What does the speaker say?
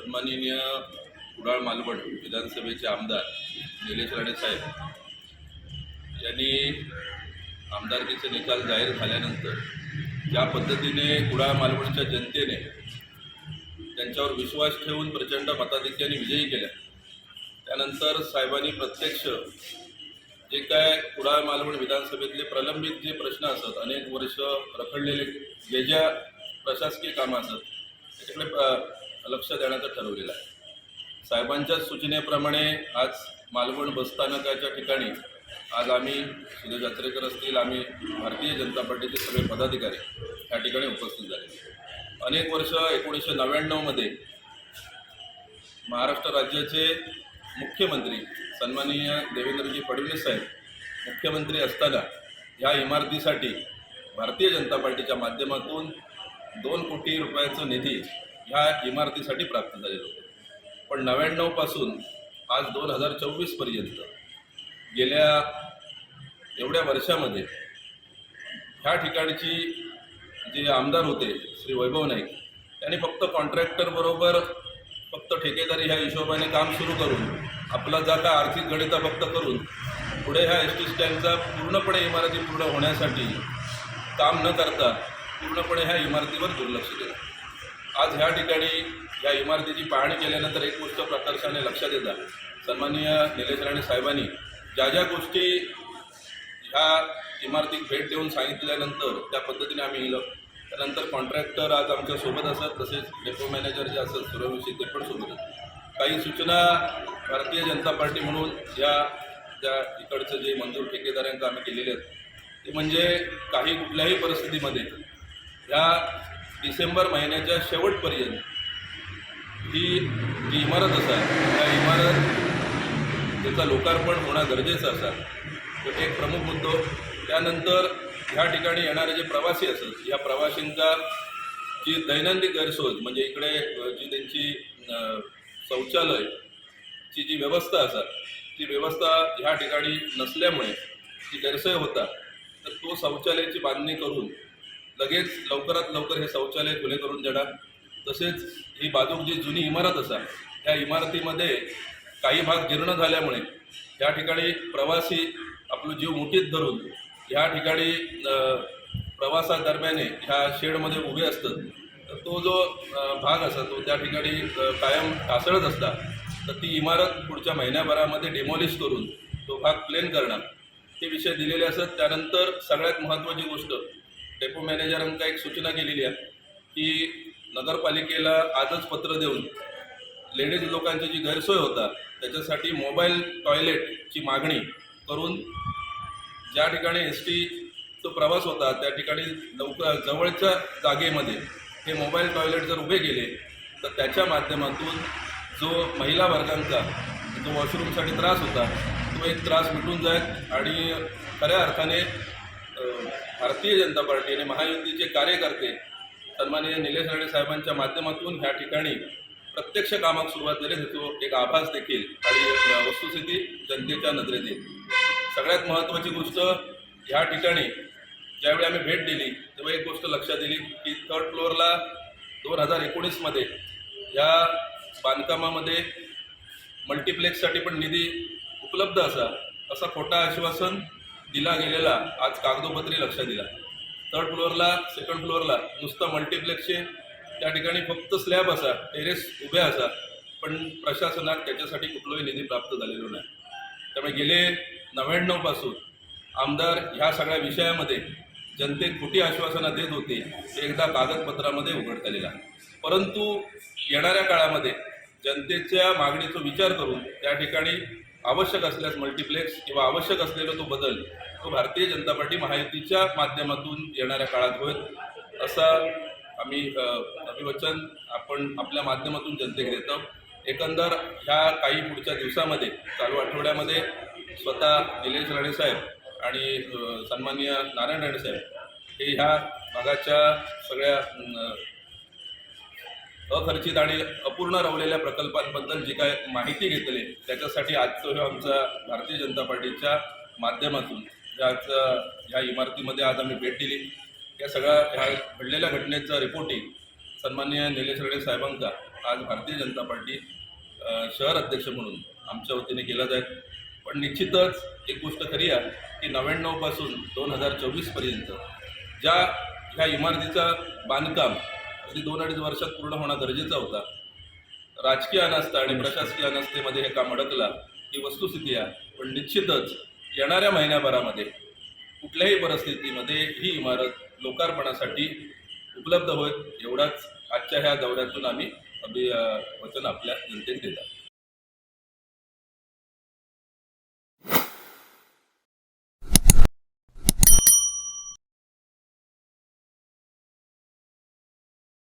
सन्माननीय कुडाळ मालवण विधानसभेचे आमदार निलेश राणे साहेब यांनी आमदारकीचे निकाल जाहीर झाल्यानंतर ज्या पद्धतीने कुडाळ मालवणच्या जनतेने त्यांच्यावर विश्वास ठेवून प्रचंड मताधिक्याने विजयी केल्या, त्यानंतर साहेबांनी प्रत्यक्ष जे काय कुडाळ मालवण विधानसभेतले प्रलंबित जे प्रश्न असत, अनेक वर्ष रखडलेले जे ज्या प्रशासकीय कामं असत त्याच्याकडे लक्ष देण्याचं ठरवलेलं आहे. साहेबांच्या सूचनेप्रमाणे आज मालवण बसस्थानकाच्या ठिकाणी आज आम्ही सुधीर यात्रेकर असतील, आम्ही भारतीय जनता पार्टीचे सगळे पदाधिकारी या ठिकाणी उपस्थित झाले. अनेक वर्ष 1999मध्ये महाराष्ट्र राज्याचे मुख्यमंत्री सन्माननीय देवेंद्रजी फडणवीस साहेब मुख्यमंत्री असताना ह्या इमारतीसाठी भारतीय जनता पार्टीच्या माध्यमातून 2 कोटी रुपयाचा निधी ह्या इमारतीसाठी प्राप्त झालेला होता. पण 99 पासून आज 2024 पर्यंत गेल्या एवढ्या वर्षामध्ये ह्या ठिकाणची जे आमदार होते श्री वैभव नाईक त्यांनी फक्त कॉन्ट्रॅक्टर बरोबर फक्त ठेकेदारी ह्या हिशोबाने काम सुरू करून आपला जा का आर्थिक गणिता फक्त करून पुढे ह्या एस टी स्टँडचा पूर्णपणे इमारती पूर्ण होण्यासाठी काम न करता पूर्णपणे ह्या इमारतीवर दुर्लक्ष केलं. आज ह्या ठिकाणी या इमारतीची पाहणी केल्यानंतर एक गोष्ट प्रकर्षाने लक्षात येतात, सन्माननीय निलेश राणे साहेबांनी ज्या ज्या गोष्टी ह्या इमारतीत भेट देऊन सांगितल्यानंतर त्या पद्धतीने आम्ही गेलो. त्यानंतर कॉन्ट्रॅक्टर आज आमच्या सोबत असत, तसेच डेपो मॅनेजर जे असत सूर्यवंशी ते पण सोबत असतात. काही सूचना भारतीय जनता पार्टी म्हणून त्या इकडचं जे मंजूर ठेकेदारांचं आम्ही केलेले आहेत ते म्हणजे काही कुठल्याही परिस्थितीमध्ये ह्या डिसेंबर महिन्याच्या शेवटपर्यंत ही जी इमारत असा त्या इमारत त्याचं लोकार्पण होणं गरजेचं असा तो एक प्रमुख मुद्दा. त्यानंतर ह्या ठिकाणी येणारे जे प्रवासी असत या प्रवासींचा जी दैनंदिन गैरसोय म्हणजे इकडे जी त्यांची शौचालयची जी व्यवस्था असतात ती व्यवस्था ह्या ठिकाणी नसल्यामुळे जी गैरसोय होता, तर तो शौचालयाची बांधणी करून लगेच लवकरात लवकर हे शौचालय खुले करून देणार. तसेच ही बाजूक जी जुनी इमारत असा या इमारतीमध्ये काही भाग जीर्ण झाल्यामुळे या ठिकाणी प्रवासी आपलं जीव मुठीत धरून ह्या ठिकाणी प्रवासादरम्यान ह्या शेडमध्ये उभे असतात, तर तो जो भाग असा तो त्या ठिकाणी कायम ढासळत असता, तर ती इमारत पुढच्या महिन्याभरामध्ये डिमॉलिश करून तो भाग प्लेन करणं हे विषय दिलेले असत. त्यानंतर सगळ्यात महत्त्वाची गोष्ट डेपो मॅनेजरांना एक सूचना केलेली आहे की नगरपालिकेला आजच पत्र देऊन लेडीज लोकांची जी गैरसोय होता त्याच्यासाठी मोबाईल टॉयलेटची मागणी करून ज्या ठिकाणी एस टीचा प्रवास होता त्या ठिकाणी लवकर जवळच्या जागेमध्ये हे मोबाईल टॉयलेट जर उभे केले तर त्याच्या माध्यमातून जो महिला वर्गांचा जो वॉशरूमसाठी त्रास होता तो एक त्रास मिटून जाईल आणि खऱ्या अर्थाने भारतीय जनता पार्टी आणि महायुतीचे कार्यकर्ते सन्माननीय निलेश राणे साहेबांच्या माध्यमातून ह्या ठिकाणी प्रत्यक्ष कामाक सुरुवात झाली तो एक आभास देखील आणि वस्तुस्थिती जनतेच्या नजरेत येईल. सगळ्यात महत्त्वाची गोष्ट ह्या ठिकाणी ज्यावेळी आम्ही भेट दिली तेव्हा एक गोष्ट लक्षात दिली की 3rd फ्लोअरला 2019मध्ये या बांधकामामध्ये मल्टिप्लेक्ससाठी पण निधी उपलब्ध असा खोटा आश्वासन दिला गेलेला आज कागदोपत्री लक्षात दिला. 3rd फ्लोअरला 2nd फ्लोअरला नुसतं मल्टिप्लेक्सचे त्या ठिकाणी फक्त स्लॅब असा टेरेस उभ्या असा, पण प्रशासनात त्याच्यासाठी कुठलाही निधी प्राप्त झालेला नाही. त्यामुळे गेले 99 पासून आमदार ह्या सगळ्या विषयामध्ये जनतेत खोटी आश्वासनं देत होते ते एकदा कागदपत्रामध्ये उघड झालेला आहे. परंतु येणाऱ्या काळामध्ये जनतेच्या मागणीचा विचार करून त्या ठिकाणी आवश्यक असल्यास मल्टिप्लेक्स किंवा आवश्यक असलेला तो बदल तो भारतीय जनता पार्टी महायुतीच्या माध्यमातून येणाऱ्या काळात होईल असा आम्ही अभिवचन आपण आपल्या माध्यमातून जनतेकडे देतो. एकंदर ह्या काही पुढच्या दिवसामध्ये चालू आठवड्यामध्ये स्वतः निलेश राणे साहेब आणि सन्माननीय नारायण राणे साहेब हे ह्या भागाच्या सगळ्या अखर्चित आणि अपूर्ण राहिलेल्या प्रकल्पांबद्दल जी काय माहिती घेतली त्याच्यासाठी आजचं हे आमचा भारतीय जनता पार्टीच्या माध्यमातून ह्या इमारतीमध्ये आज आम्ही भेट दिली. या सगळ्या ह्या घडलेल्या घटनेचा रिपोर्टिंग सन्माननीय निलेश राणे साहेबांचा आज भारतीय जनता पार्टी शहर अध्यक्ष म्हणून आमच्या वतीने केला जाईल. पण निश्चितच एक गोष्ट खरी आहे की 99 पासून 2024पर्यंत ह्या इमारतीचा बांधकाम अगदी 2-2.5 वर्षात पूर्ण होणं गरजेचा होता. राजकीय अनास्था आणि प्रशासकीय अनास्थेमध्ये हे काम अडकला ही वस्तुस्थिती आहे. पण निश्चितच येणाऱ्या महिन्याभरामध्ये कुठल्याही परिस्थितीमध्ये ही इमारत लोकार्पणासाठी उपलब्ध होईल एवढाच आजच्या ह्या दौऱ्यातून आम्ही वचन आपल्या जनतेत देतात.